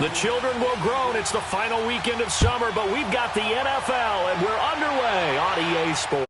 The children will groan. It's the final weekend of summer, but we've got the NFL, and we're underway on EA Sports.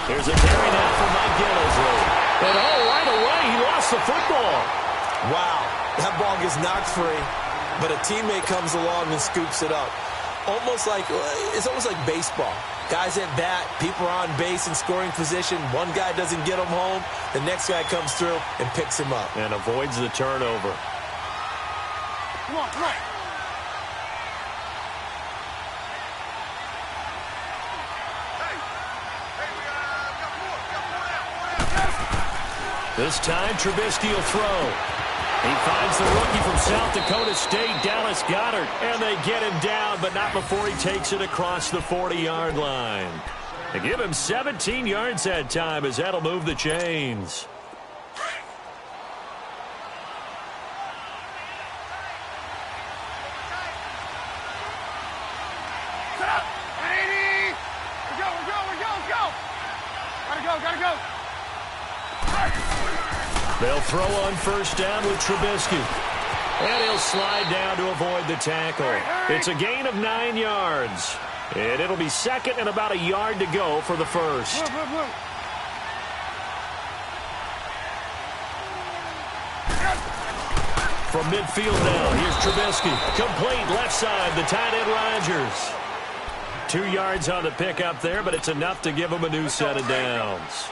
Here's a carry now for Mike Gillisley. And right away, he lost the football. Wow, that ball gets knocked free, but a teammate comes along and scoops it up. It's almost like baseball. Guys at bat, people are on base in scoring position. One guy doesn't get him home. The next guy comes through and picks him up. And avoids the turnover. Come on, come on. This time, Trubisky will throw. He finds the rookie from South Dakota State, Dallas Goedert, and they get him down, but not before he takes it across the 40-yard line. They give him 17 yards that time, as that'll move the chains. Gotta go. They'll throw on first down with Trubisky. And he'll slide down to avoid the tackle. It's a gain of 9 yards. And it'll be second and about a yard to go for the first. From midfield now, here's Trubisky. Complete left side, the tight end Rodgers. 2 yards on the pickup there, but it's enough to give him a new set of downs.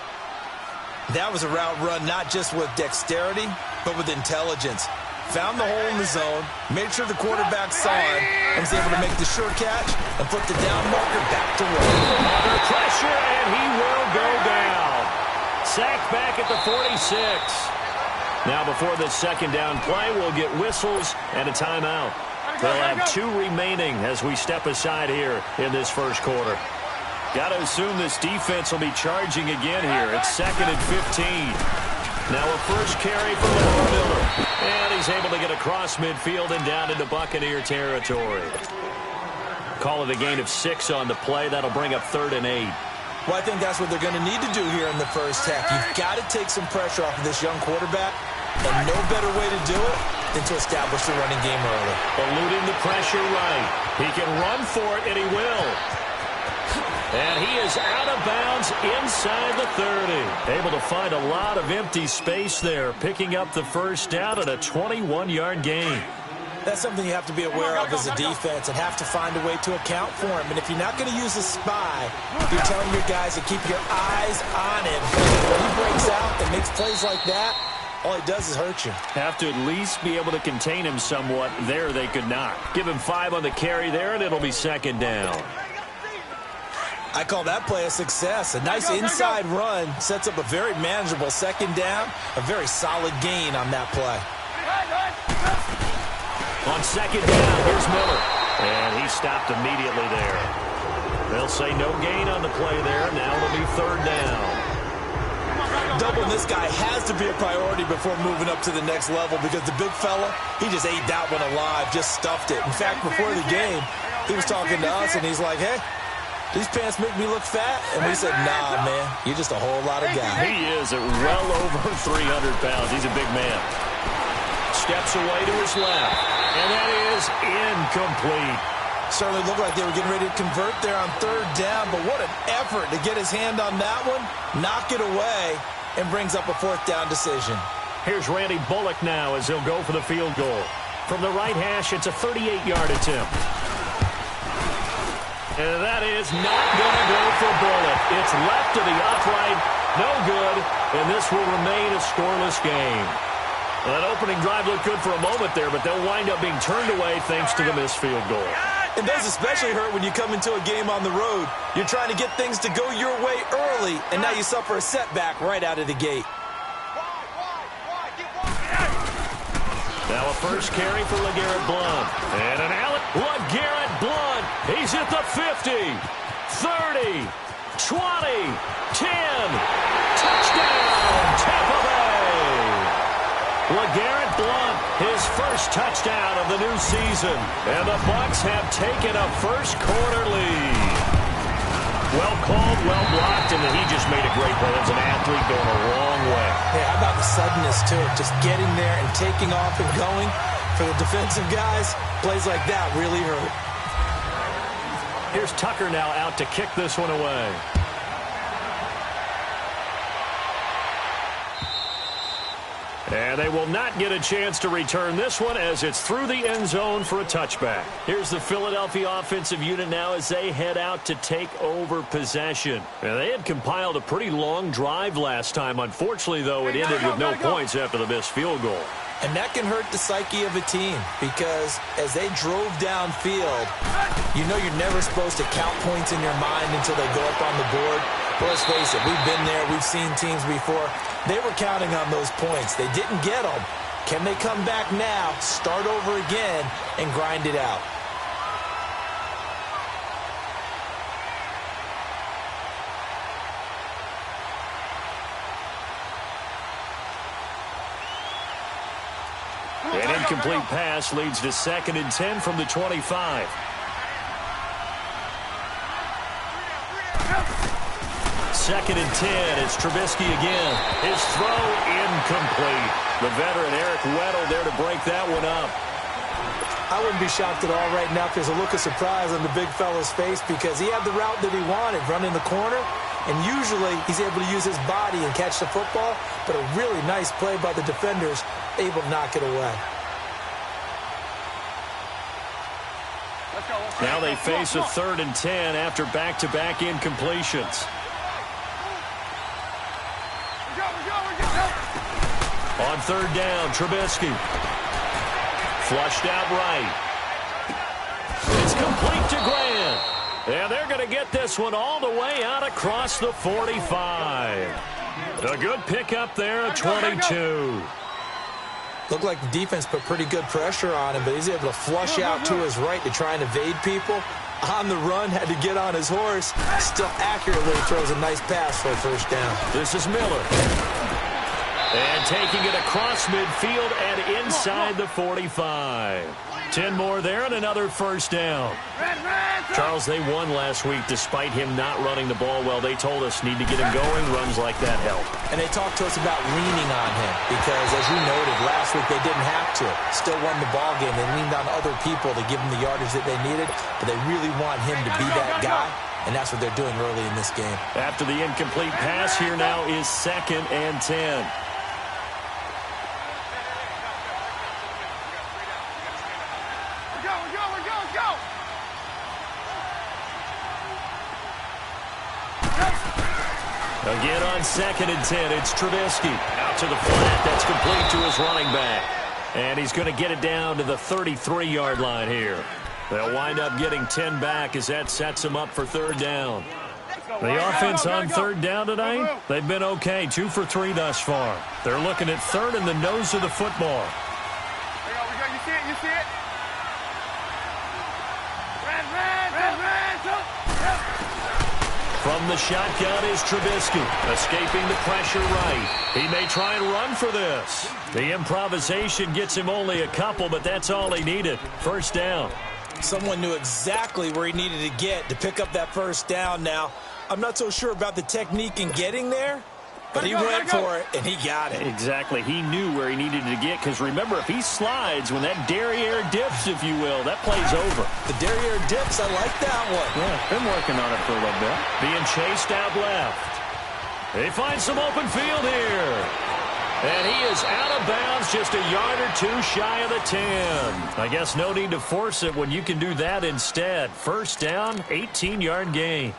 That was a route run not just with dexterity, but with intelligence. Found the hole in the zone, made sure the quarterback saw it, and was able to make the sure catch and put the down marker back to work. Under pressure, and he will go down. Sacked back at the 46. Now before this second down play, we'll get whistles and a timeout. They'll have 2 remaining as we step aside here in this first quarter. Got to assume this defense will be charging again here. It's second and 15. Now a first carry for Lamar Miller. And he's able to get across midfield and down into Buccaneer territory. Call it a gain of 6 on the play. That'll bring up 3rd and 8. Well, I think that's what they're going to need to do here in the first half. You've got to take some pressure off of this young quarterback. And no better way to do it than to establish the running game early. Eluding the pressure right. He can run for it, and he will. And he is out of bounds inside the 30. Able to find a lot of empty space there, picking up the first down at a 21-yard gain. That's something you have to be aware of as a defense and have to find a way to account for him. And if you're not going to use a spy, you're telling your guys to keep your eyes on him. When he breaks out and makes plays like that, all he does is hurt you. Have to at least be able to contain him somewhat. There they could not. Give him 5 on the carry there, and it'll be second down. I call that play a success. A nice inside run sets up a very manageable second down. A very solid gain on that play. On second down, here's Miller. And he stopped immediately there. They'll say no gain on the play there. Now it'll be 3rd down. Doubling this guy has to be a priority before moving up to the next level because the big fella, he just ate that one alive, just stuffed it. In fact, before the game, he was talking to us, and he's like, hey, these pants make me look fat? And we said, nah, man, you're just a whole lot of guy. He is at well over 300 pounds. He's a big man. Steps away to his left, and that is incomplete. Certainly looked like they were getting ready to convert there on 3rd down, but what an effort to get his hand on that one, knock it away, and brings up a 4th down decision. Here's Randy Bullock now as he'll go for the field goal. From the right hash, it's a 38-yard attempt. And that is not going to go for Bullock. It's left to the upright, no good, and this will remain a scoreless game. Well, that opening drive looked good for a moment there, but they'll wind up being turned away thanks to the missed field goal. And those especially hurt when you come into a game on the road. You're trying to get things to go your way early, and now you suffer a setback right out of the gate. Now a first carry for LeGarrette Blount. And an alley. LeGarrette Blount. He's at the 50, 30, 20, 10. Touchdown, Tampa Bay. LeGarrette Blount, his first touchdown of the new season. And the Bucs have taken a first quarter lead. Well called, well blocked, and he just made a great play. As an athlete going a long way. Yeah, how about the suddenness to it? Just getting there and taking off and going. For the defensive guys, plays like that really hurt. Here's Tucker now out to kick this one away. And they will not get a chance to return this one as it's through the end zone for a touchback. Here's the Philadelphia offensive unit now as they head out to take over possession. And they had compiled a pretty long drive last time. Unfortunately, though, it ended with no points after the missed field goal. And that can hurt the psyche of a team because as they drove downfield, you know you're never supposed to count points in your mind until they go up on the board. But let's face it, we've been there, we've seen teams before. They were counting on those points. They didn't get them. Can they come back now, start over again, and grind it out? An incomplete pass leads to 2nd and 10 from the 25. Second and 10. It's Trubisky again. His throw incomplete. The veteran Eric Weddle there to break that one up. I wouldn't be shocked at all right now if there's a look of surprise on the big fella's face because he had the route that he wanted, running the corner, and usually he's able to use his body and catch the football, but a really nice play by the defenders, able to knock it away. Now they face a 3rd and 10 after back-to-back incompletions. On 3rd down, Trubisky. Flushed out right. It's complete to Grant. And they're going to get this one all the way out across the 45. A good pickup there at 22. Looked like the defense put pretty good pressure on him, but he's able to flush out to his right to try and evade people. On the run, had to get on his horse. Still accurately throws a nice pass for a first down. This is Miller. And taking it across midfield and inside the 45. 10 more there and another first down. Charles, they won last week despite him not running the ball well. They told us need to get him going. Runs like that help. And they talked to us about leaning on him because, as you noted, last week they didn't have to. Still won the ball game. They leaned on other people to give them the yardage that they needed, but they really want him to be that guy, and that's what they're doing early in this game. After the incomplete pass, here now is 2nd and 10. Again on 2nd and 10, it's Trubisky. Out to the flat, that's complete to his running back. And he's going to get it down to the 33-yard line here. They'll wind up getting 10 back as that sets them up for 3rd down. The offense on 3rd down tonight, they've been okay. 2 for 3 thus far. They're looking at 3rd in the nose of the football. You see it? You see it? From the shotgun is Trubisky, escaping the pressure right. He may try and run for this. The improvisation gets him only a couple, but that's all he needed. First down. Someone knew exactly where he needed to get to pick up that first down now. I'm not so sure about the technique in getting there, but he went for it, and he got it. Exactly. He knew where he needed to get, because remember, if he slides, when that derriere dips, if you will, that play's over. The derriere dips, I like that one. Yeah, been working on it for a little bit. Being chased out left. They find some open field here. And he is out of bounds, just a yard or two shy of the 10. I guess no need to force it when you can do that instead. First down, 18-yard gain.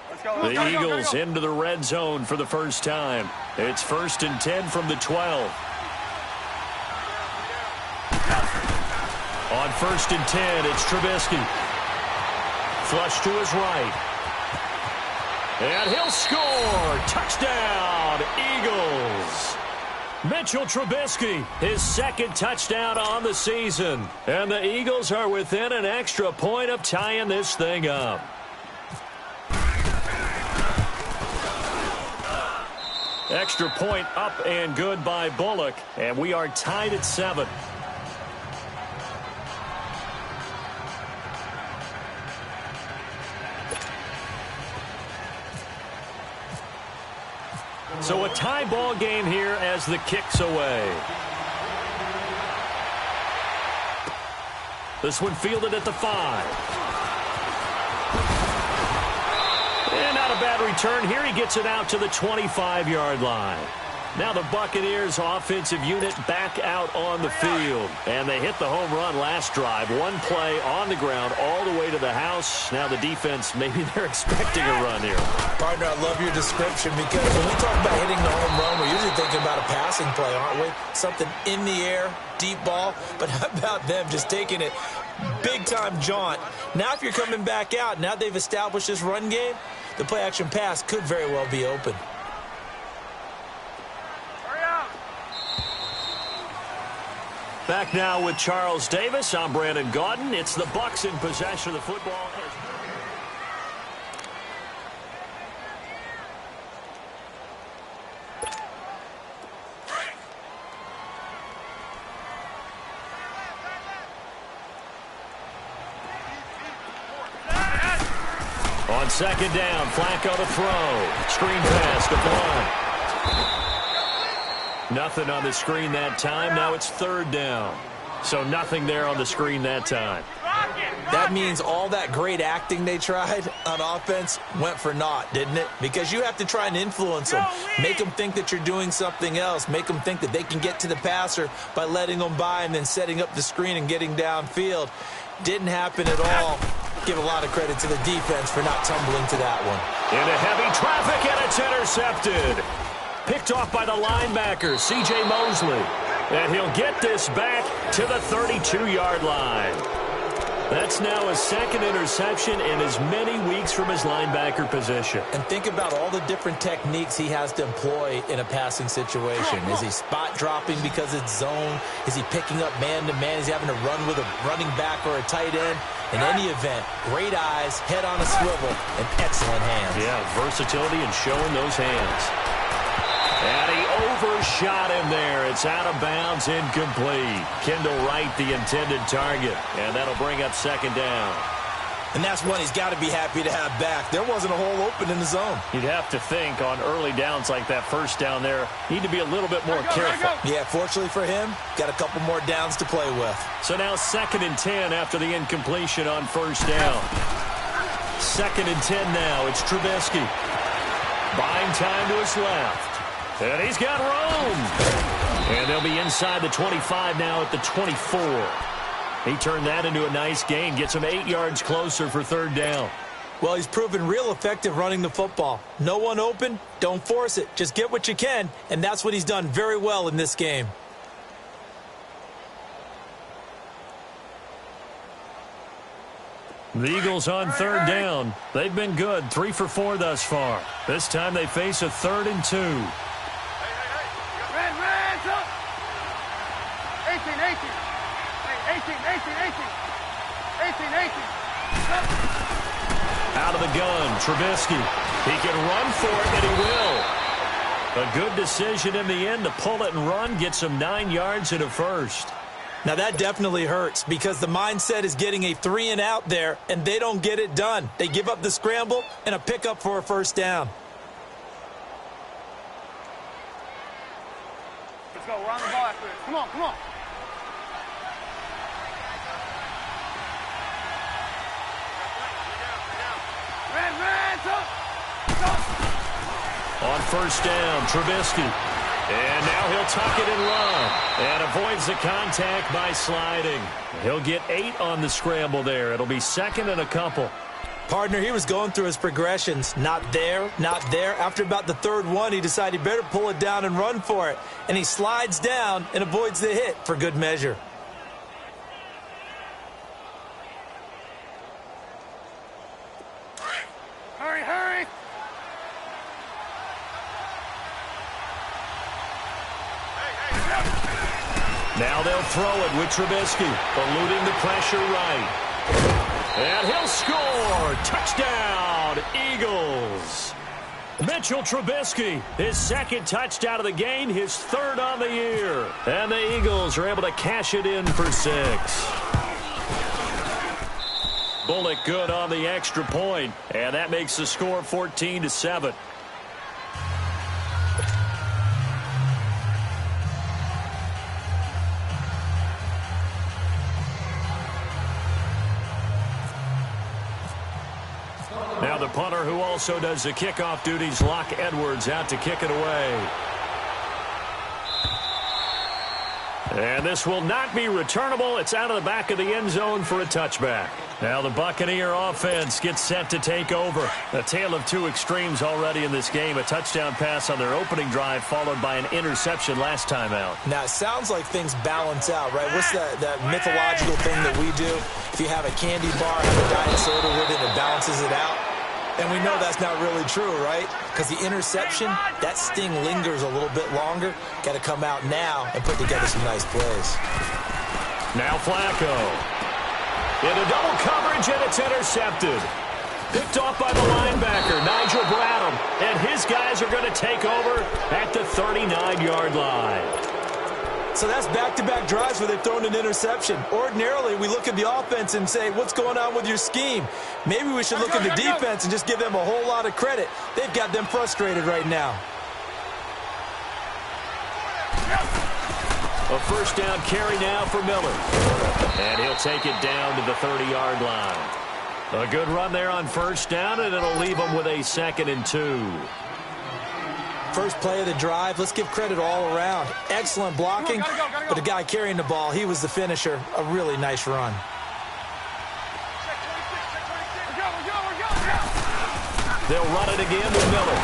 Let's go. The Eagles into the red zone for the first time. It's 1st and 10 from the 12. On 1st and 10, it's Trubisky. Flush to his right. And he'll score. Touchdown, Eagles. Mitchell Trubisky, his 2nd touchdown on the season. And the Eagles are within an extra point of tying this thing up. Extra point up and good by Bullock. And we are tied at 7. So a tie ball game here as the kick's away. This one fielded at the 5. And not a bad return here. He gets it out to the 25-yard line. Now the Buccaneers offensive unit back out on the field. And they hit the home run last drive. One play on the ground all the way to the house. Now the defense, maybe they're expecting a run here. Partner, I love your description because when we talk about hitting the home run, we're usually thinking about a passing play, aren't we? Something in the air, deep ball. But how about them just taking it big-time jaunt? Now if you're coming back out, now they've established this run game, the play-action pass could very well be open. Back now with Charles Davis. I'm Brandon Gaudin. It's the Bucs in possession of the football. On 2nd down, Flacco to throw. Screen pass to Blount. Nothing on the screen that time. Now it's 3rd down. So nothing there on the screen that time. That means all that great acting they tried on offense went for naught, didn't it? Because you have to try and influence them. Make them think that you're doing something else. Make them think that they can get to the passer by letting them by and then setting up the screen and getting downfield. Didn't happen at all. Give a lot of credit to the defense for not tumbling to that one. Into heavy traffic, and it's intercepted. Picked off by the linebacker, C.J. Mosley. And he'll get this back to the 32-yard line. That's now his 2nd interception in as many weeks from his linebacker position. And think about all the different techniques he has to employ in a passing situation. Is he spot dropping because it's zone? Is he picking up man-to-man? Is he having to run with a running back or a tight end? In any event, great eyes, head on a swivel, and excellent hands. Yeah, versatility and showing those hands. And he overshot him there. It's out of bounds, incomplete. Kendall Wright, the intended target. And that'll bring up 2nd down. And that's one he's got to be happy to have back. There wasn't a hole open in the zone. You'd have to think on early downs like that 1st down there, need to be a little bit more careful. Yeah, fortunately for him, got a couple more downs to play with. So now 2nd and 10 after the incompletion on 1st down. 2nd and 10 now. It's Trubisky. Buying time to his left. And he's got room. And they'll be inside the 25 now at the 24. He turned that into a nice gain. Gets him 8 yards closer for 3rd down. Well, he's proven real effective running the football. No one open, don't force it. Just get what you can, and that's what he's done very well in this game. The Eagles on 3rd down. They've been good, 3 for 4 thus far. This time they face a 3rd and 2. Out of the gun, Trubisky. He can run for it, and he will. A good decision in the end to pull it and run. Gets him 9 yards and a 1st. Now that definitely hurts because the mindset is getting a 3 and out there, and they don't get it done. They give up the scramble and a pickup for a 1st down. Let's go. We're on the ball after this. Come on, come on. On 1st down, Trubisky. And now he'll tuck it and run. And avoids the contact by sliding. He'll get 8 on the scramble there. It'll be 2nd and a couple. Partner, he was going through his progressions. Not there, not there. After about the third one, he decided he better pull it down and run for it. And he slides down and avoids the hit for good measure. Hurry, hurry! Now they'll throw it with Trubisky, eluding the pressure right. And he'll score! Touchdown, Eagles! Mitchell Trubisky, his second touchdown of the game, his third on the year. And the Eagles are able to cash it in for 6. Bullock good on the extra point, and that makes the score 14-7. Now the punter, who also does the kickoff duties, Locke Edwards, out to kick it away. And this will not be returnable. It's out of the back of the end zone for a touchback. Now the Buccaneer offense gets set to take over. A tale of two extremes already in this game. A touchdown pass on their opening drive, followed by an interception last time out. Now, it sounds like things balance out, right? What's that mythological thing that we do? If you have a candy bar, have a diet soda with it, it balances it out. And we know that's not really true, right? Because the interception, that sting lingers a little bit longer. Got to come out now and put together some nice plays. Now Flacco. Into double coverage, and it's intercepted. Picked off by the linebacker, Nigel Bradham. And his guys are going to take over at the 39-yard line. So that's back-to-back drives where they've thrown an interception. Ordinarily, we look at the offense and say, what's going on with your scheme? Maybe we should look at the defense and just give them a whole lot of credit. They've got them frustrated right now. A first down carry now for Miller. And he'll take it down to the 30-yard line. A good run there on first down, and it'll leave them with a 2nd and 2. First play of the drive, let's give credit all around. Excellent blocking, but the guy carrying the ball, he was the finisher. A really nice run. They'll run it again with Miller.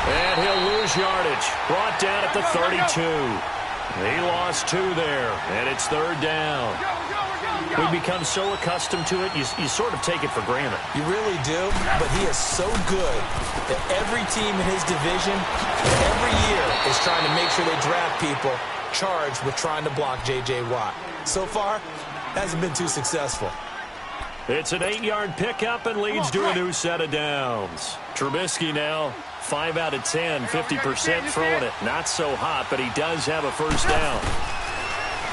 And he'll lose yardage. Brought down at the 32. He lost 2 there, and it's third down. We become so accustomed to it, you sort of take it for granted. You really do, but he is so good that every team in his division every year is trying to make sure they draft people charged with trying to block J.J. Watt. So far, hasn't been too successful. It's an 8-yard pickup and leads to a new set of downs. Trubisky now 5 out of 10, 50% throwing it. Not so hot, but he does have a first down.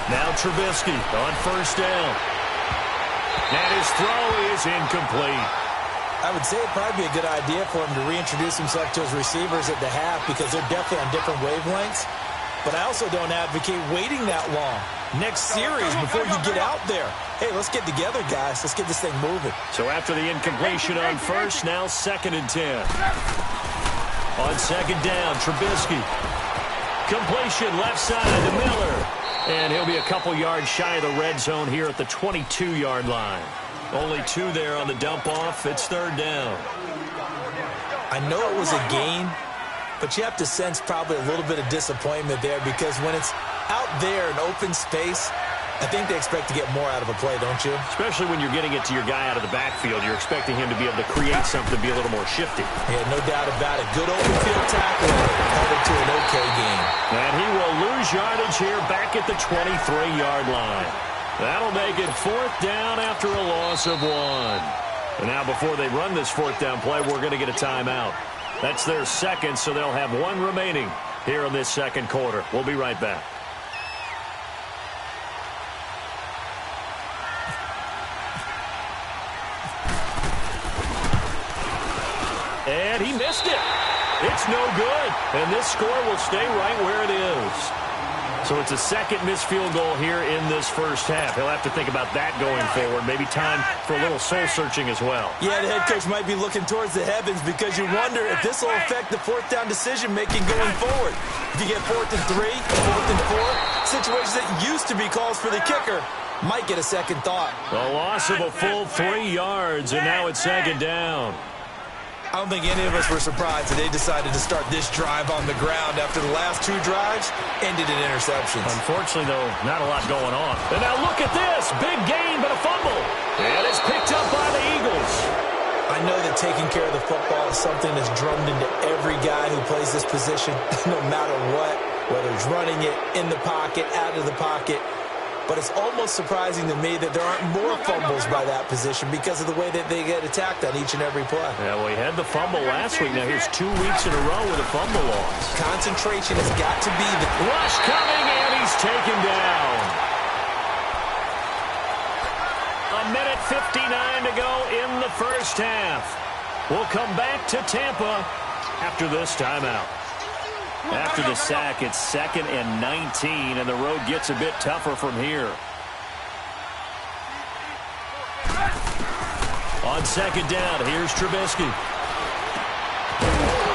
Now Trubisky on first down. And his throw is incomplete. I would say it'd probably be a good idea for him to reintroduce himself to his receivers at the half because they're definitely on different wavelengths. But I also don't advocate waiting that long. Next series before you get out there. Hey, let's get together, guys. Let's get this thing moving. So after the incompletion on first, now 2nd and 10. On second down, Trubisky. Completion left side to Miller. And he'll be a couple yards shy of the red zone here at the 22-yard line. Only 2 there on the dump-off. It's third down. I know it was a gain, but you have to sense probably a little bit of disappointment there because when it's out there in open space, I think they expect to get more out of a play, don't you? Especially when you're getting it to your guy out of the backfield. You're expecting him to be able to create something to be a little more shifty. Yeah, no doubt about it. Good open field tackle, headed to an okay game. And he will lose yardage here back at the 23-yard line. That'll make it 4th down after a loss of 1. And now before they run this 4th down play, we're going to get a timeout. That's their second, so they'll have 1 remaining here in this second quarter. We'll be right back. And he missed it. It's no good. And this score will stay right where it is. So it's a second missed field goal here in this first half. He'll have to think about that going forward. Maybe time for a little soul-searching as well. Yeah, the head coach might be looking towards the heavens because you wonder if this will affect the 4th down decision-making going forward. If you get 4th and 3, 4th and 4, situations that used to be calls for the kicker might get a second thought. A loss of a full 3 yards, and now it's second down. I don't think any of us were surprised that they decided to start this drive on the ground after the last 2 drives ended in interceptions. Unfortunately, though, not a lot going on. And now look at this. Big gain, but a fumble. And it's picked up by the Eagles. I know that taking care of the football is something that's drummed into every guy who plays this position, no matter what, whether he's running it, in the pocket, out of the pocket. But it's almost surprising to me that there aren't more fumbles by that position because of the way that they get attacked on each and every play. Yeah, well, he had the fumble last week. Now here's 2 weeks in a row with a fumble loss. Concentration has got to be the... Rush coming, and he's taken down. 1:59 to go in the first half. We'll come back to Tampa after this timeout. After the sack, it's 2nd and 19, and the road gets a bit tougher from here. On 2nd down, here's Trubisky.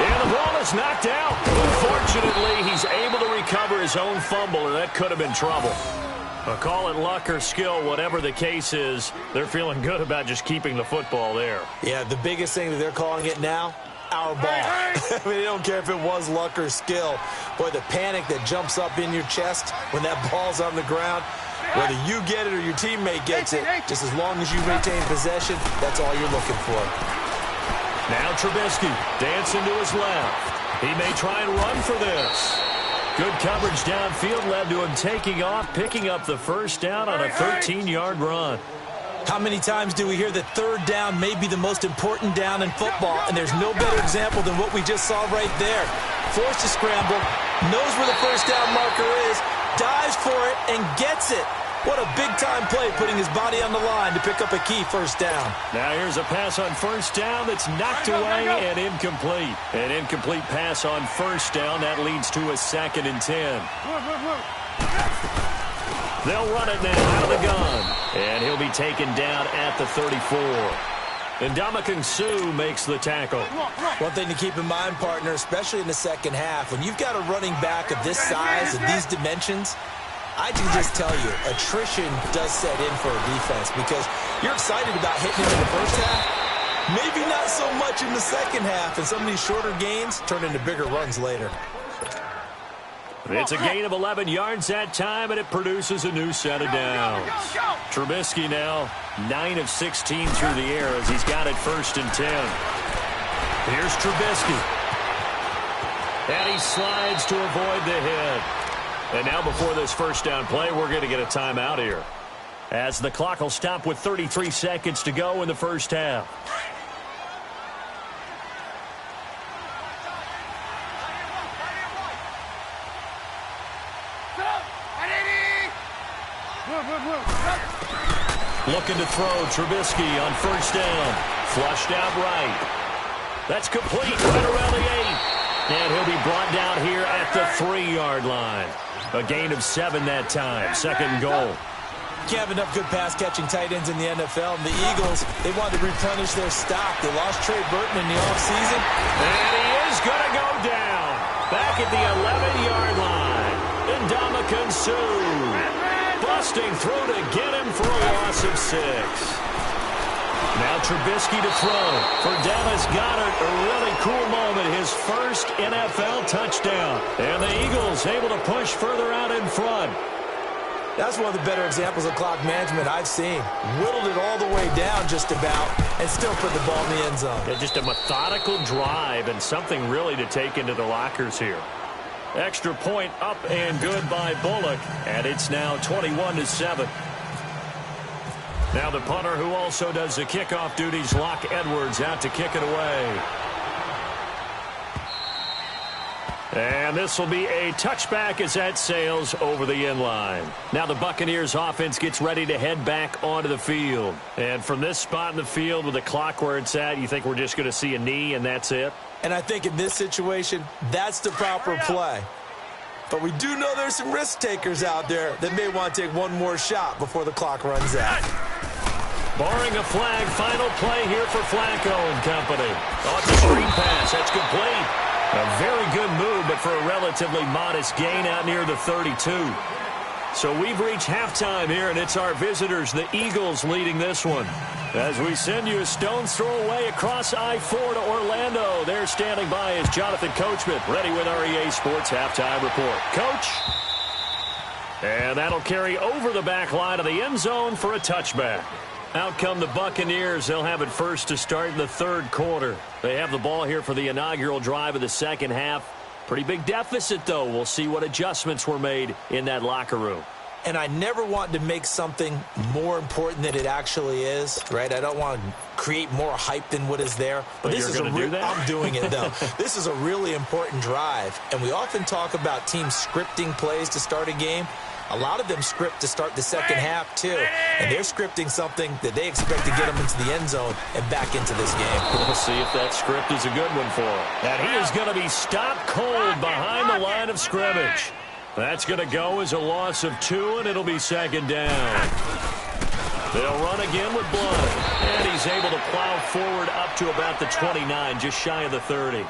And the ball is knocked out. Unfortunately, he's able to recover his own fumble, and that could have been trouble. Call it luck or skill, whatever the case is, they're feeling good about just keeping the football there. Yeah, the biggest thing that they're calling it now, our ball. I mean, they don't care if it was luck or skill. Boy, the panic that jumps up in your chest when that ball's on the ground, whether you get it or your teammate gets it, just as long as you maintain possession, that's all you're looking for. Now Trubisky dancing to his left. He may try and run for this. Good coverage downfield led to him taking off, picking up the first down on a 13-yard run. How many times do we hear that third down may be the most important down in football, and there's no better example than what we just saw right there. Forced to scramble, knows where the first down marker is, dives for it, and gets it. What a big-time play, putting his body on the line to pick up a key first down. Now here's a pass on first down that's knocked away and incomplete. An incomplete pass on first down. That leads to a 2nd and 10. They'll run it now out of the gun. And he'll be taken down at the 34. And Ndamukong Suh makes the tackle. One thing to keep in mind, partner, especially in the second half, when you've got a running back of this size and these dimensions, I can just tell you, attrition does set in for a defense because you're excited about hitting it in the first half. Maybe not so much in the second half, and some of these shorter gains turn into bigger runs later. It's a gain of 11 yards that time, and it produces a new set of downs. Trubisky now 9 of 16 through the air as he's got it 1st and 10. Here's Trubisky. And he slides to avoid the hit. And now before this first down play, we're going to get a timeout here, as the clock will stop with 33 seconds to go in the first half. Looking to throw, Trubisky on first down. Flushed out right. That's complete right around the 8. And he'll be brought down here at the 3-yard line. A gain of 7 that time. 2nd and goal. You have enough good pass-catching tight ends in the NFL. And the Eagles, they wanted to replenish their stock. They lost Trey Burton in the offseason. And he is going to go down. Back at the 11-yard line. Ndamukong Suh busting through to get him for a loss of 6. Now Trubisky to throw for Dallas Goedert. A really cool moment. His first NFL touchdown. And the Eagles able to push further out in front. That's one of the better examples of clock management I've seen. Whittled it all the way down just about and still put the ball in the end zone. Yeah, just a methodical drive and something really to take into the lockers here. Extra point up and good by Bullock. And it's now 21-7. Now the punter, who also does the kickoff duties, Locke Edwards, out to kick it away. And this will be a touchback as that sails over the end line. Now the Buccaneers offense gets ready to head back onto the field. And from this spot in the field with the clock where it's at, you think we're just going to see a knee and that's it? And I think in this situation, that's the proper play. But we do know there's some risk takers out there that may want to take one more shot before the clock runs out. Barring a flag, final play here for Flacco and company. Off the screen pass, that's complete. A very good move, but for a relatively modest gain out near the 32. So we've reached halftime here, and it's our visitors, the Eagles, leading this one. As we send you a stone's throw away across I-4 to Orlando. There standing by is Jonathan Coachman, ready with our EA Sports Halftime Report. Coach. And that'll carry over the back line of the end zone for a touchback. Out come the Buccaneers. They'll have it first to start in the third quarter. They have the ball here for the inaugural drive of the second half. Pretty big deficit, though. We'll see what adjustments were made in that locker room. And I never want to make something more important than it actually is, right? I don't want to create more hype than what is there. But this you're going to do that? I'm doing it, though. This is a really important drive. And we often talk about teams scripting plays to start a game. A lot of them script to start the second half, too. And they're scripting something that they expect to get them into the end zone and back into this game. We'll see if that script is a good one for him. And he is going to be stopped cold behind the line of scrimmage. That's going to go as a loss of 2, and it'll be second down. They'll run again with Blunt. And he's able to plow forward up to about the 29, just shy of the 30.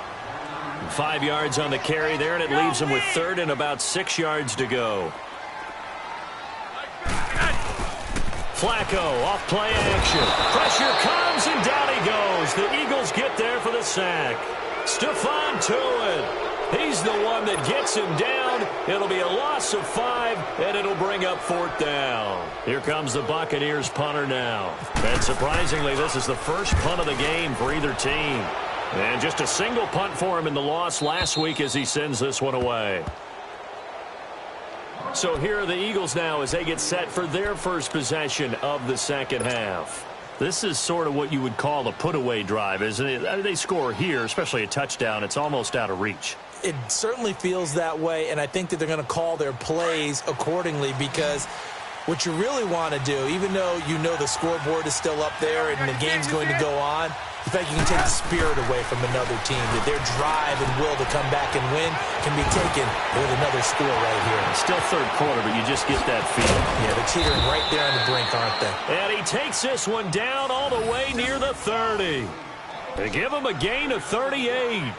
5 yards on the carry there, and it leaves him with third and about 6 yards to go. Flacco off play action. Pressure comes, and down he goes. The Eagles get there for the sack. Stephon Tuitt. He's the one that gets him down. It'll be a loss of 5, and it'll bring up fourth down. Here comes the Buccaneers punter now. And surprisingly, this is the first punt of the game for either team. And just a single punt for him in the loss last week as he sends this one away. So here are the Eagles now as they get set for their first possession of the second half. This is sort of what you would call a put-away drive, isn't it? They score here, especially a touchdown. It's almost out of reach. It certainly feels that way, and I think that they're going to call their plays accordingly because what you really want to do, even though you know the scoreboard is still up there and the game's going to go on, in fact, you can take the spirit away from another team, that their drive and will to come back and win can be taken with another score right here. It's still third quarter, but you just get that feeling. Yeah, they're teetering right there on the brink, aren't they? And he takes this one down all the way near the 30. They give him a gain of 38.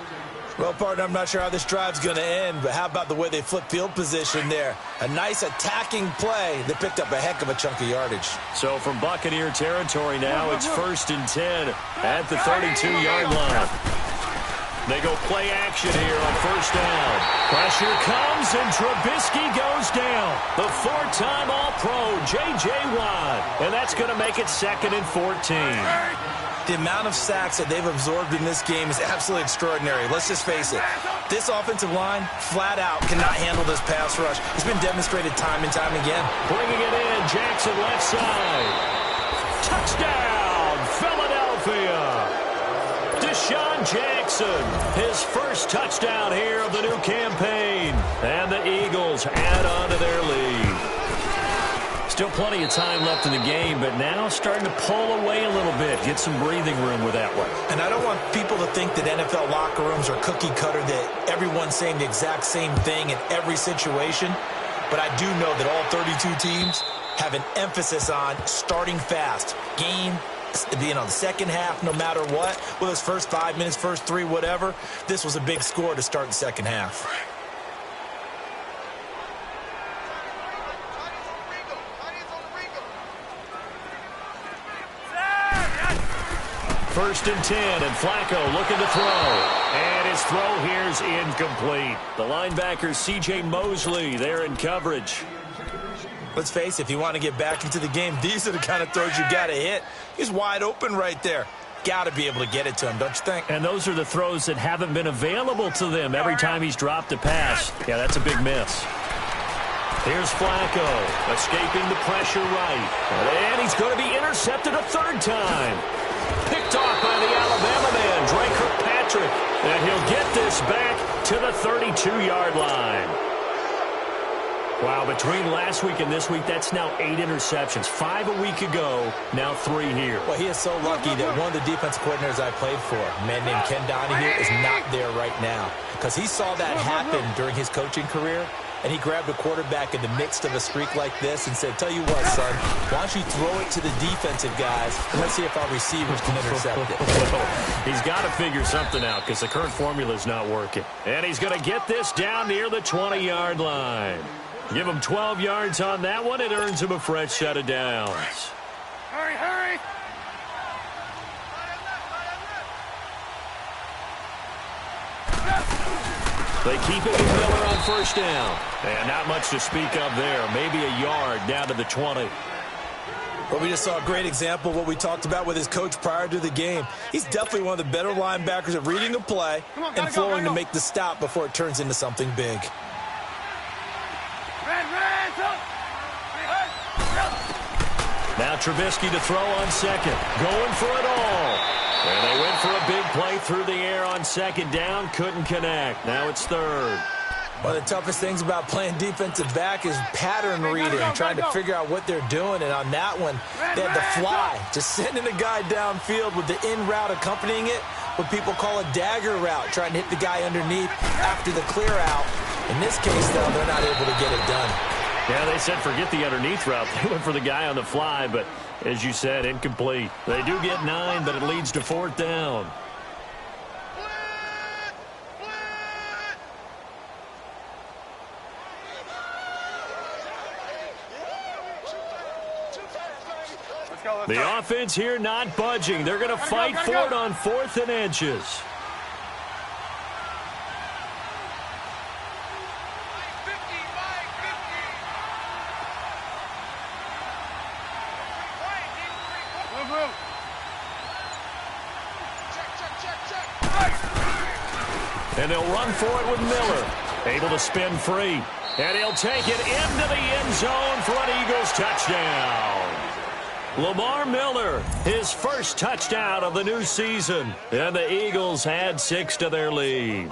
Well, partner, I'm not sure how this drive's going to end, but how about the way they flip field position there? A nice attacking play that picked up a heck of a chunk of yardage. So from Buccaneer territory now, it's 1st and 10 at the 32-yard line. They go play action here on first down. Pressure comes, and Trubisky goes down. The 4-time All-Pro, J.J. Watt. And that's going to make it 2nd and 14. The amount of sacks that they've absorbed in this game is absolutely extraordinary. Let's just face it. This offensive line, flat out, cannot handle this pass rush. It's been demonstrated time and time again. Bringing it in, Jackson left side. Touchdown, Philadelphia. Deshaun Jackson, his first touchdown here of the new campaign. And the Eagles add on to their lead. Still plenty of time left in the game, but now starting to pull away a little bit, get some breathing room with that one. And I don't want people to think that NFL locker rooms are cookie cutter, that everyone's saying the exact same thing in every situation. But I do know that all 32 teams have an emphasis on starting fast. Game, the second half, no matter what, whether it's first 5 minutes, first 3, whatever, this was a big score to start the second half. First and 10, and Flacco looking to throw. And his throw here is incomplete. The linebacker, C.J. Mosley, there in coverage. Let's face it, if you want to get back into the game, these are the kind of throws you got to hit. He's wide open right there. Got to be able to get it to him, don't you think? And those are the throws that haven't been available to them every time he's dropped a pass. Yeah, that's a big miss. Here's Flacco, escaping the pressure right. And he's going to be intercepted a third time. Picked off by the Alabama man, Drake Kirkpatrick. And he'll get this back to the 32-yard line. Wow, between last week and this week, that's now 8 interceptions. 5 a week ago, now 3 here. Well, he is so lucky that one of the defense coordinators I played for, a man named Ken Donahue, is not there right now. Because he saw that happen during his coaching career, and he grabbed a quarterback in the midst of a streak like this and said, tell you what, son, why don't you throw it to the defensive guys, and let's see if our receivers can intercept it. He's got to figure something out because the current formula is not working. And he's going to get this down near the 20-yard line. Give him 12 yards on that one. It earns him a fresh set of downs. Hurry, hurry. They keep it with Miller on first down. And not much to speak of there. Maybe a yard down to the 20. Well, we just saw a great example of what we talked about with his coach prior to the game. He's definitely one of the better linebackers at reading a play and flowing to make the stop before it turns into something big. Now Trubisky to throw on second. Going for it all. And they went for a big play through the air on second down. Couldn't connect. Now it's third. One of the toughest things about playing defensive back is pattern reading, trying to figure out what they're doing. And on that one, they had the fly, just sending a guy downfield with the in route accompanying it, what people call a dagger route, trying to hit the guy underneath after the clear out. In this case, though, they're not able to get it done. Yeah, they said forget the underneath route. They went for the guy on the fly, but as you said, incomplete. They do get 9, but it leads to fourth down. The offense here not budging. They're going to fight for it on 4th and inches. And they'll run for it with Miller. Able to spin free. And he'll take it into the end zone for an Eagles touchdown. Lamar Miller, his first touchdown of the new season. And the Eagles add 6 to their lead.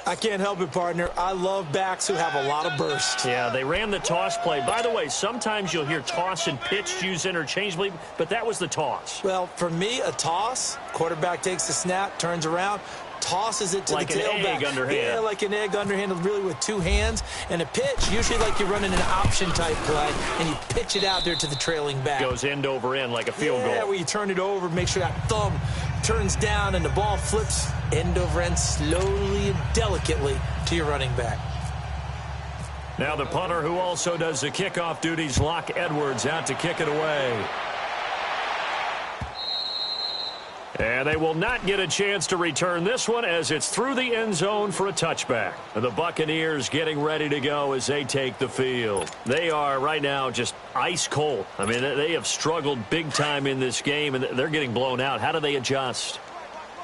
I can't help it, partner. I love backs who have a lot of burst. Yeah, they ran the toss play. By the way, sometimes you'll hear toss and pitch used interchangeably, but that was the toss. Well, for me, a toss, quarterback takes the snap, turns around, tosses it to like the tailback. Like an egg underhand. Yeah, like an egg underhand, really with 2 hands. And a pitch, usually like you're running an option-type play, and you pitch it out there to the trailing back. Goes end over end like a field goal. Yeah, where you turn it over, make sure that thumb turns down, and the ball flips end over end slowly and delicately to your running back. Now the punter who also does the kickoff duties, Locke Edwards, out to kick it away. And they will not get a chance to return this one as it's through the end zone for a touchback. And the Buccaneers getting ready to go as they take the field. They are right now just ice cold. I mean, they have struggled big time in this game, and they're getting blown out. How do they adjust?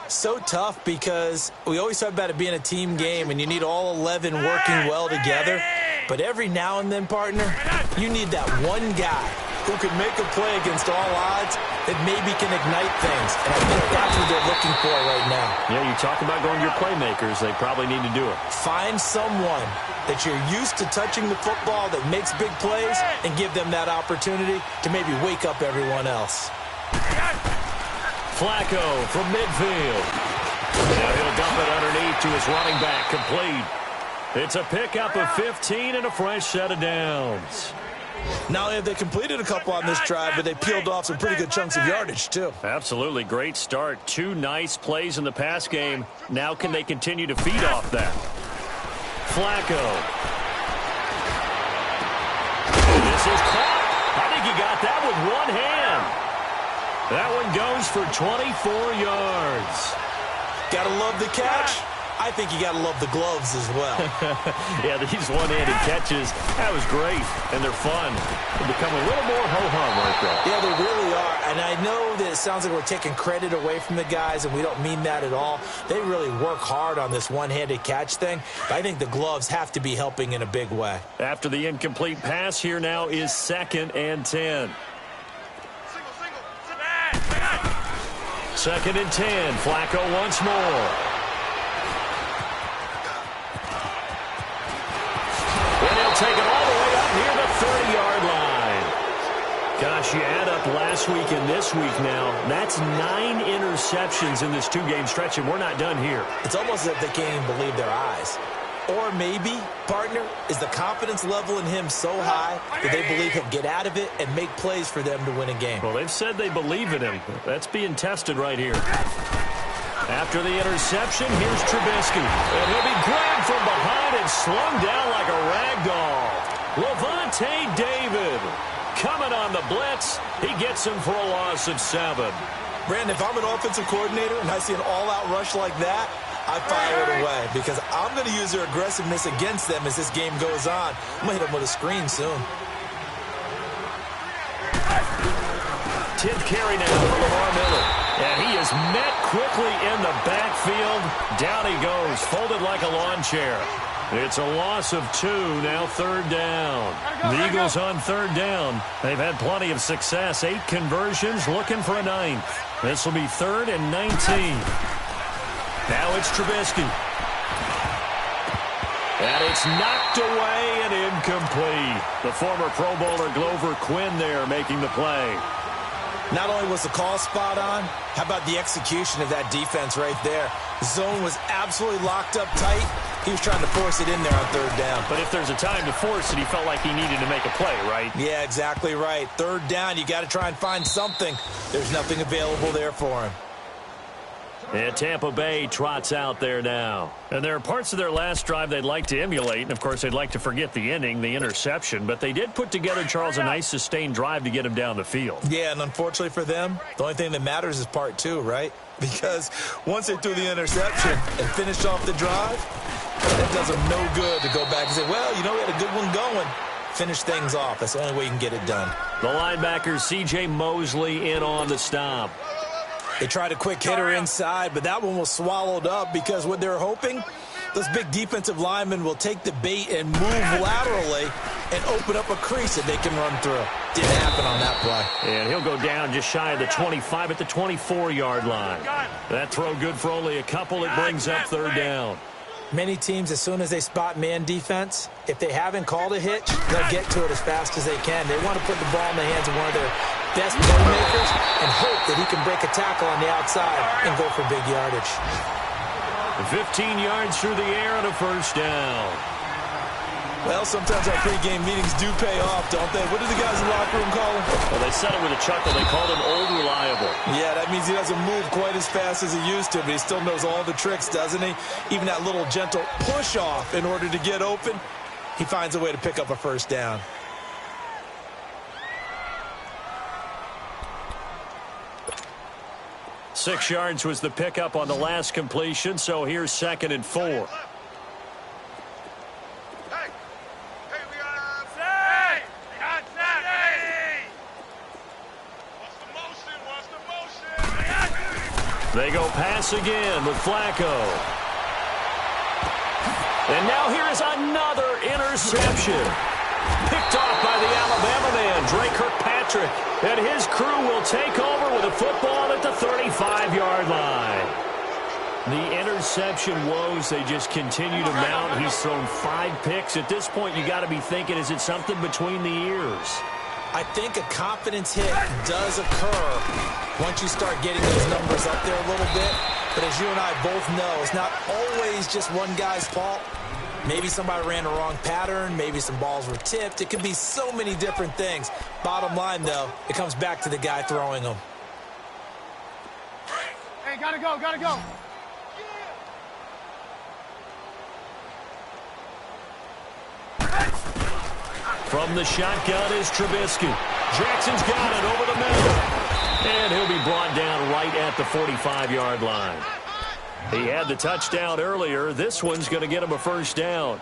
So tough because we always talk about it being a team game, and you need all 11 working well together. But every now and then, partner, you need that one guy who can make a play against all odds that maybe can ignite things. And I think that's what they're looking for right now. Yeah, you talk about going to your playmakers. They probably need to do it. Find someone that you're used to touching the football that makes big plays and give them that opportunity to maybe wake up everyone else. Flacco from midfield. Now he'll dump it underneath to his running back, complete. It's a pickup of 15 and a fresh set of downs. Not only have they completed a couple on this drive, but they peeled off some pretty good chunks of yardage, too. Absolutely. Great start. 2 nice plays in the pass game. Now can they continue to feed off that? Flacco. This is caught. I think he got that with one hand. That one goes for 24 yards. Gotta love the catch. I think you got to love the gloves as well. Yeah, these one-handed catches, that was great, and they're fun. They become a little more ho-hum right there. Yeah, they really are, and I know that it sounds like we're taking credit away from the guys, and we don't mean that at all. They really work hard on this one-handed catch thing, but I think the gloves have to be helping in a big way. After the incomplete pass, here now is 2nd and 10. 2nd and 10, Flacco once more. Take it all the way up near the 30-yard line. Gosh, you add up last week and this week now. That's 9 interceptions in this 2-game stretch, and we're not done here. It's almost as if they can't even believe their eyes. Or maybe, partner, is the confidence level in him so high that they believe he'll get out of it and make plays for them to win a game. Well, they've said they believe in him. That's being tested right here. After the interception, here's Trubisky. And he'll be grabbed from behind and slung down like a rag doll. Levante David coming on the blitz. He gets him for a loss of 7. Brandon, if I'm an offensive coordinator and I see an all-out rush like that, I file it away because I'm going to use their aggressiveness against them as this game goes on. I'm going to hit them with a screen soon. 10th carry now for Lamar Miller. And he is met quickly in the backfield. Down he goes, folded like a lawn chair. It's a loss of 2, now 3rd down. The Eagles on 3rd down. They've had plenty of success. 8 conversions, looking for a 9th. This will be 3rd and 19. Now it's Trubisky. And it's knocked away and incomplete. The former Pro Bowler Glover Quinn there making the play. Not only was the call spot on, how about the execution of that defense right there? The zone was absolutely locked up tight. He was trying to force it in there on 3rd down. But if there's a time to force it, he felt like he needed to make a play, right? Yeah, exactly right. 3rd down, you got to try and find something. There's nothing available there for him. And Tampa Bay trots out there now. And there are parts of their last drive they'd like to emulate. And, of course, they'd like to forget the ending, the interception. But they did put together, Charles, a nice sustained drive to get him down the field. Yeah, and unfortunately for them, the only thing that matters is part 2, right? Because once they threw the interception and finished off the drive, that does them no good to go back and say, well, you know, we had a good one going. Finish things off. That's the only way you can get it done. The linebacker, C.J. Mosley, in on the stop. They tried a quick hitter inside, but that one was swallowed up because what they're hoping, those big defensive linemen will take the bait and move laterally and open up a crease that they can run through. Didn't happen on that play. And he'll go down just shy of the 25 at the 24-yard line. That throw good for only a couple. It brings up 3rd down. Many teams, as soon as they spot man defense, if they haven't called a hitch, they'll get to it as fast as they can. They want to put the ball in the hands of one of their best playmakers and hope that he can break a tackle on the outside and go for big yardage. 15 yards through the air and a 1st down. Well, sometimes our pregame meetings do pay off, don't they? What do the guys in the locker room call him? Well, they said it with a chuckle. They called him Old Reliable. Yeah, that means he doesn't move quite as fast as he used to, but he still knows all the tricks, doesn't he? Even that little gentle push-off in order to get open, he finds a way to pick up a 1st down. Six yards was the pickup on the last completion, so here's 2nd and 4. They go pass again with Flacco. And now here is another interception. Picked off by the Alabama man, Drake Kirkpatrick. And his crew will take over with a football at the 35-yard line. The interception woes, they just continue to mount. He's thrown 5 picks. At this point, you got to be thinking, is it something between the ears? I think a confidence hit does occur once you start getting those numbers up there a little bit. But as you and I both know, it's not always just one guy's fault. Maybe somebody ran a wrong pattern. Maybe some balls were tipped. It could be so many different things. Bottom line, though, it comes back to the guy throwing them. Hey, gotta go, gotta go. From the shotgun is Trubisky. Jackson's got it over the middle. And he'll be brought down right at the 45-yard line. He had the touchdown earlier. This one's going to get him a 1st down.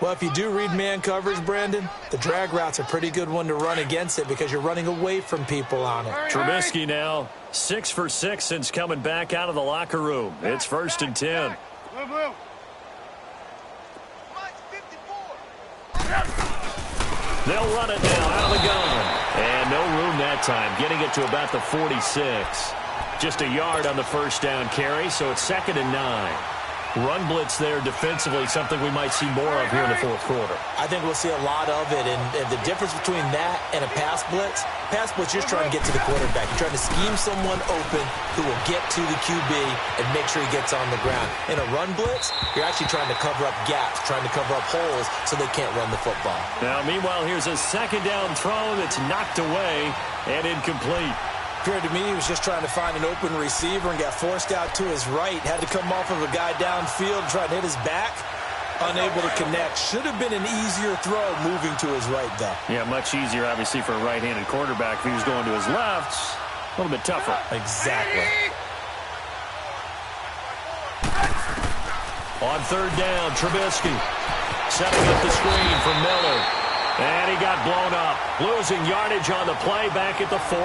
Well, if you do read man coverage, Brandon, the drag route's a pretty good one to run against it because you're running away from people on it. Trubisky now 6 for 6 since coming back out of the locker room. It's 1st and 10. Blue. They'll run it now out of the gun. And no room that time, getting it to about the 46. Just a yard on the 1st down carry, so it's 2nd and 9. Run blitz there defensively, something we might see more of here in the 4th quarter. I think we'll see a lot of it, and the difference between that and a pass blitz, you're just trying to get to the quarterback. You're trying to scheme someone open who will get to the QB and make sure he gets on the ground. In a run blitz, you're actually trying to cover up gaps, trying to cover up holes so they can't run the football. Now, meanwhile, here's a 2nd down throw that's knocked away and incomplete. Appeared to me he was just trying to find an open receiver and got forced out to his right. Had to come off of a guy downfield, try to hit his back. Unable to connect. Should have been an easier throw moving to his right, though. Yeah, much easier, obviously, for a right-handed quarterback. If he was going to his left, a little bit tougher. Exactly. On third down, Trubisky setting up the screen for Miller. And he got blown up. Losing yardage on the play back at the 44.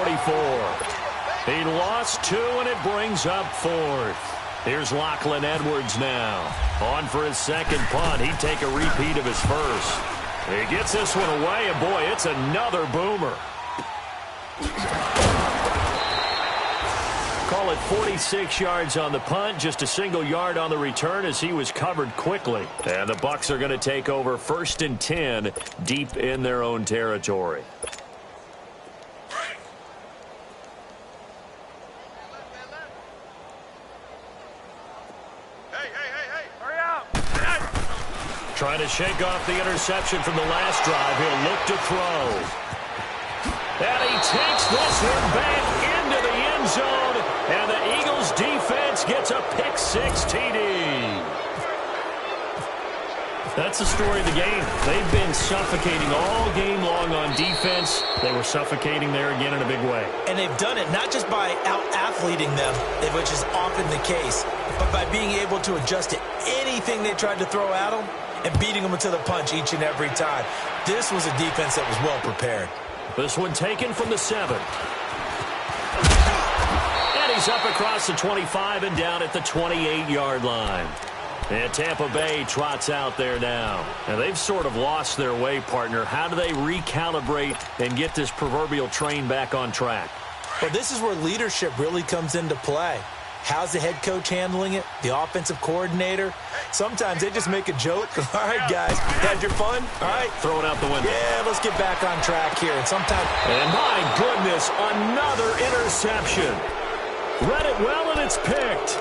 He lost 2, and it brings up 4th. Here's Lachlan Edwards now. On for his second punt. He'd take a repeat of his first. He gets this one away, and boy, it's another boomer. Call it 46 yards on the punt, just a single yard on the return as he was covered quickly. And the Bucs are going to take over 1st and 10 deep in their own territory. Trying to shake off the interception from the last drive. He'll look to throw. And he takes this one back into the end zone. And the Eagles defense gets a pick-6 TD. That's the story of the game. They've been suffocating all game long on defense. They were suffocating there again in a big way. And they've done it not just by out-athleting them, which is often the case, but by being able to adjust to anything they tried to throw at them and beating them to the punch each and every time. This was a defense that was well prepared. This one taken from the 7. And he's up across the 25 and down at the 28-yard line. And Tampa Bay trots out there now. And they've sort of lost their way, partner. How do they recalibrate and get this proverbial train back on track? Well, this is where leadership really comes into play. How's the head coach handling it? The offensive coordinator? Sometimes they just make a joke. All right, guys, had your fun? All right. Throw it out the window. Yeah, let's get back on track here. And sometimes... And my goodness, another interception. Read it well, and it's picked.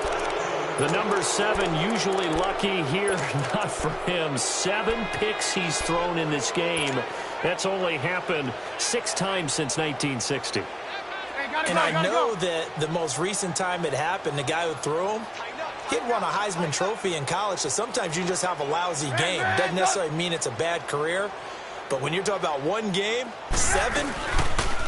The number 7 usually lucky here. Not for him. 7 picks he's thrown in this game. That's only happened 6 times since 1960. And I know that the most recent time it happened, the guy who threw him, he'd won a Heisman Trophy in college, so sometimes you just have a lousy game. Doesn't necessarily mean it's a bad career, but when you're talking about one game, 7,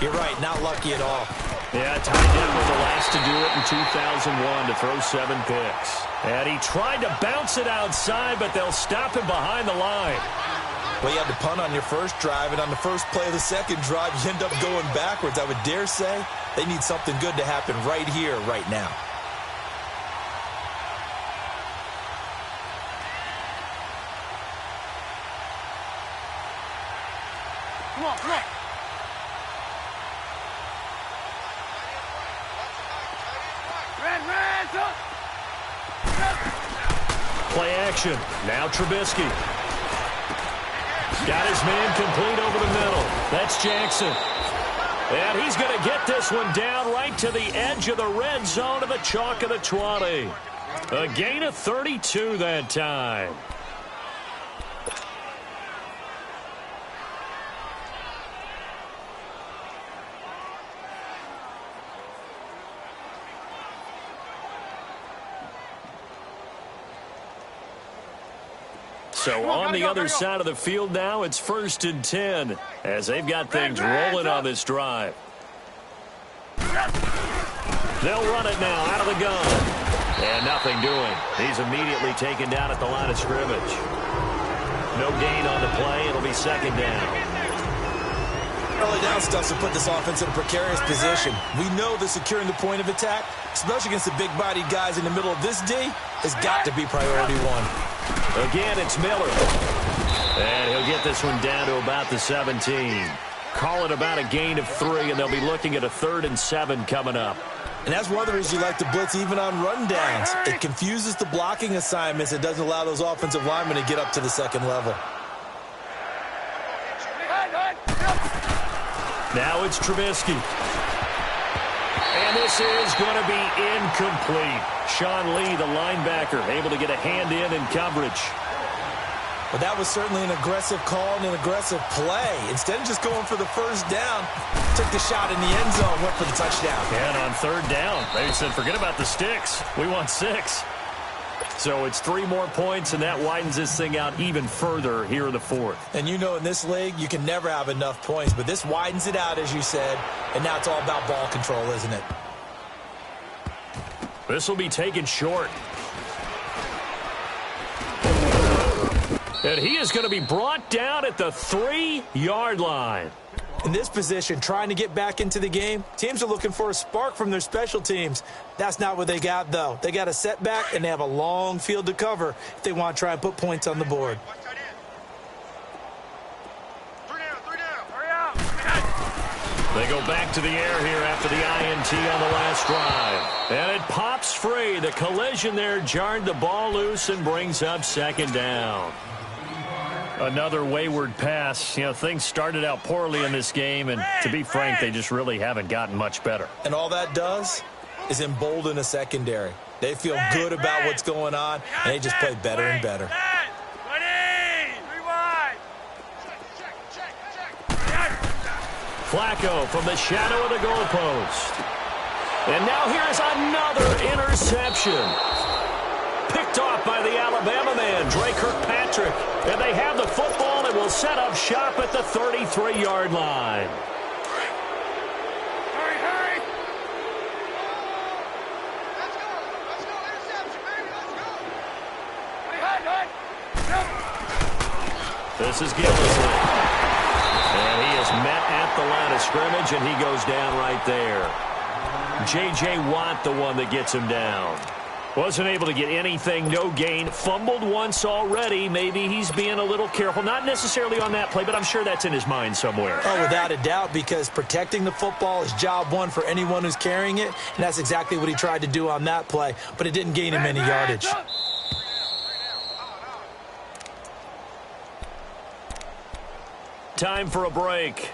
you're right, not lucky at all. Yeah, Ty Detmer the last to do it in 2001 to throw 7 picks. And he tried to bounce it outside, but they'll stop him behind the line. Well, you had to punt on your first drive, and on the first play of the second drive, you end up going backwards. I would dare say they need something good to happen right here, right now. Come on, come on. Play action. Now Trubisky. Got his man complete over the middle. That's Jackson. And he's going to get this one down right to the edge of the red zone of the chalk of the 20. A gain of 32 that time. So on the other side of the field now, it's 1st and 10 as they've got things rolling on this drive. They'll run it now out of the gun. And nothing doing. He's immediately taken down at the line of scrimmage. No gain on the play. It'll be 2nd down. Early down stuff to put this offense in a precarious position. We know that securing the point of attack, especially against the big-bodied guys in the middle of this D, has got to be priority 1. Again, it's Miller. And he'll get this one down to about the 17. Call it about a gain of 3, and they'll be looking at a 3rd and 7 coming up. And that's one of the reasons you like to blitz even on rundowns. It confuses the blocking assignments. It doesn't allow those offensive linemen to get up to the 2nd level. Now it's Trubisky. And this is going to be incomplete. Sean Lee, the linebacker, able to get a hand in coverage. Well, that was certainly an aggressive call and an aggressive play. Instead of just going for the first down, took the shot in the end zone, went for the touchdown. And on third down, they said, forget about the sticks. We want 6. So it's 3 more points, and that widens this thing out even further here in the fourth. And you know in this league, you can never have enough points, but this widens it out, as you said, and now it's all about ball control, isn't it? This will be taken short. And he is going to be brought down at the 3-yard line. In this position, trying to get back into the game, teams are looking for a spark from their special teams. That's not what they got, though. They got a setback, and they have a long field to cover if they want to try and put points on the board. They go back to the air here after the INT on the last drive. And it pops free. The collision there jarred the ball loose and brings up second down. Another wayward pass. You know, things started out poorly in this game, and to be frank, they just really haven't gotten much better. And all that does is embolden a secondary. They feel good about what's going on, and they just play better and better. Flacco from the shadow of the goalpost. And now here's another interception. Picked off by the Alabama man, Dre Kirkpatrick. And they have the football and will set up shop at the 33-yard line. Hurry! Let's go! This is Gillisley. And he is met at the line of scrimmage, and he goes down right there. J.J. Watt, the one that gets him down. Wasn't able to get anything, no gain. Fumbled once already. Maybe he's being a little careful. Not necessarily on that play, but I'm sure that's in his mind somewhere. Oh, without a doubt, because protecting the football is job one for anyone who's carrying it, and that's exactly what he tried to do on that play, but it didn't gain him any yardage. Time for a break.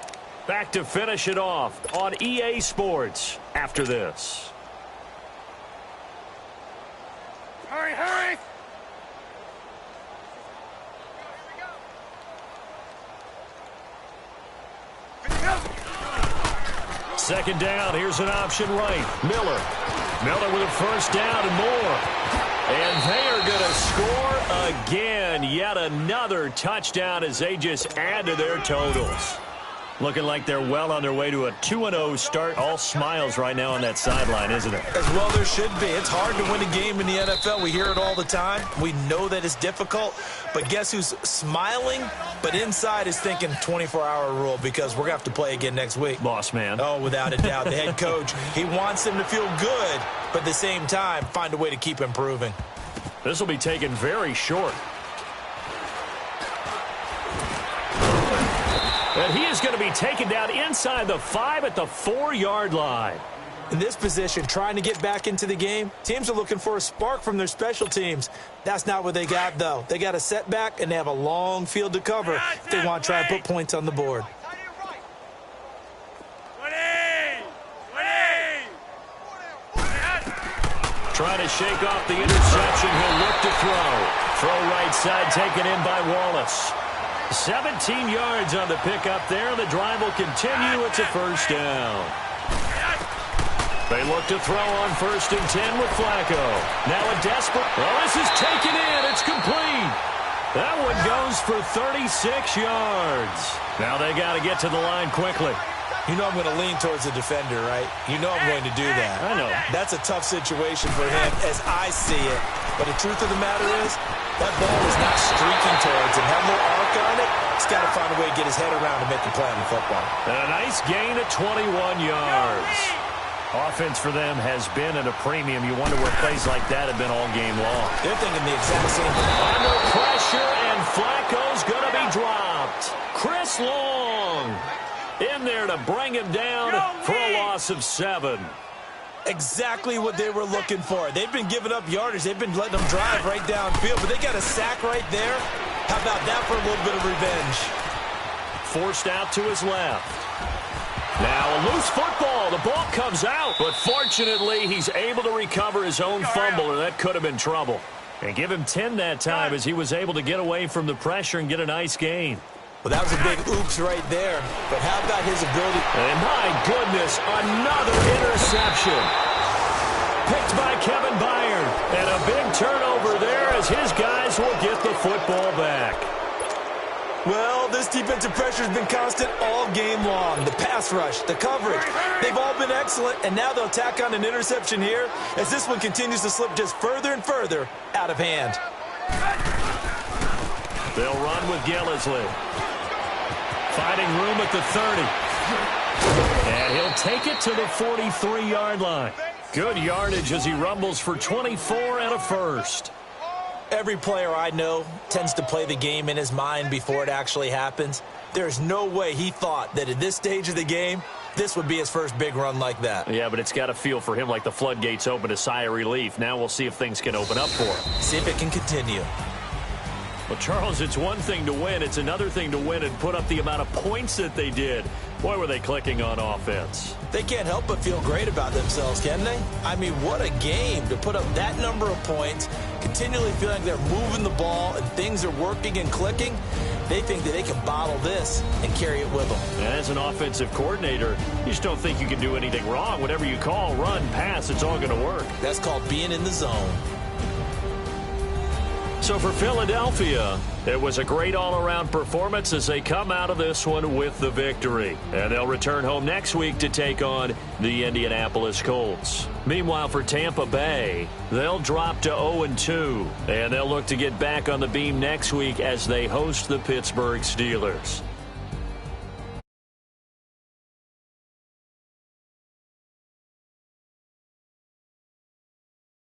Back to finish it off on EA Sports after this. Hurry! Second down, here's an option right. Miller with a first down and more. And they are going to score again. Yet another touchdown as they just add to their totals. Looking like they're well on their way to a 2-0 start. All smiles right now on that sideline, isn't it? As well there should be. It's hard to win a game in the NFL. We hear it all the time. We know that it's difficult. But guess who's smiling, but inside is thinking 24-hour rule, because we're going to have to play again next week. Boss man. Oh, without a doubt. The head coach, he wants them to feel good, but at the same time, find a way to keep improving. This will be taken very short. And he is going to be taken down inside the 5 at the 4-yard line. In this position, trying to get back into the game, teams are looking for a spark from their special teams. That's not what they got, though. They got a setback, and they have a long field to cover if they want to try and put points on the board. Trying to shake off the interception. He'll look to throw. Throw right side taken in by Wallace. 17 yards on the pickup there. The drive will continue. It's a first down. They look to throw on 1st and 10 with Flacco. Now a desperate. Well, this is taken in. It's complete. That one goes for 36 yards. Now they got to get to the line quickly. You know I'm going to lean towards the defender, right? You know I'm going to do that. I know. That's a tough situation for him as I see it. But the truth of the matter is, that ball is not streaking towards him. Have a little arc on it. He's got to find a way to get his head around to make the play on the football. And a nice gain at 21 yards. Offense for them has been at a premium. You wonder where plays like that have been all game long. They're thinking the exact same thing. Under pressure, and Flacco's going to be dropped. Chris Long in there to bring him down for a loss of 7. Exactly what they were looking for. They've been giving up yardage. They've been letting them drive right downfield, but they got a sack right there. How about that for a little bit of revenge? Forced out to his left. Now a loose football. The ball comes out, but fortunately he's able to recover his own fumble, or that could have been trouble. And give him 10 that time as he was able to get away from the pressure and get a nice gain. Well, that was a big oops right there. But how about his ability? And my goodness, another interception. Picked by Kevin Byard. And a big turnover there as his guys will get the football back. Well, this defensive pressure has been constant all game long. The pass rush, the coverage, they've all been excellent, and now they'll tack on an interception here as this one continues to slip just further and further out of hand. They'll run with Gillisley. Finding room at the 30. And he'll take it to the 43-yard line. Good yardage as he rumbles for 24 and a first. Every player I know tends to play the game in his mind before it actually happens. There's no way he thought that at this stage of the game, this would be his first big run like that. Yeah, but it's got to feel for him like the floodgates open, a sigh of relief. Now we'll see if things can open up for him. See if it can continue. Well, Charles, it's one thing to win. It's another thing to win and put up the amount of points that they did. Boy, were they clicking on offense. They can't help but feel great about themselves, can they? I mean, what a game to put up that number of points, continually feeling like they're moving the ball and things are working and clicking. They think that they can bottle this and carry it with them. And as an offensive coordinator, you just don't think you can do anything wrong. Whatever you call, run, pass, it's all going to work. That's called being in the zone. So for Philadelphia, it was a great all-around performance as they come out of this one with the victory. And they'll return home next week to take on the Indianapolis Colts. Meanwhile, for Tampa Bay, they'll drop to 0-2. And they'll look to get back on the beam next week as they host the Pittsburgh Steelers.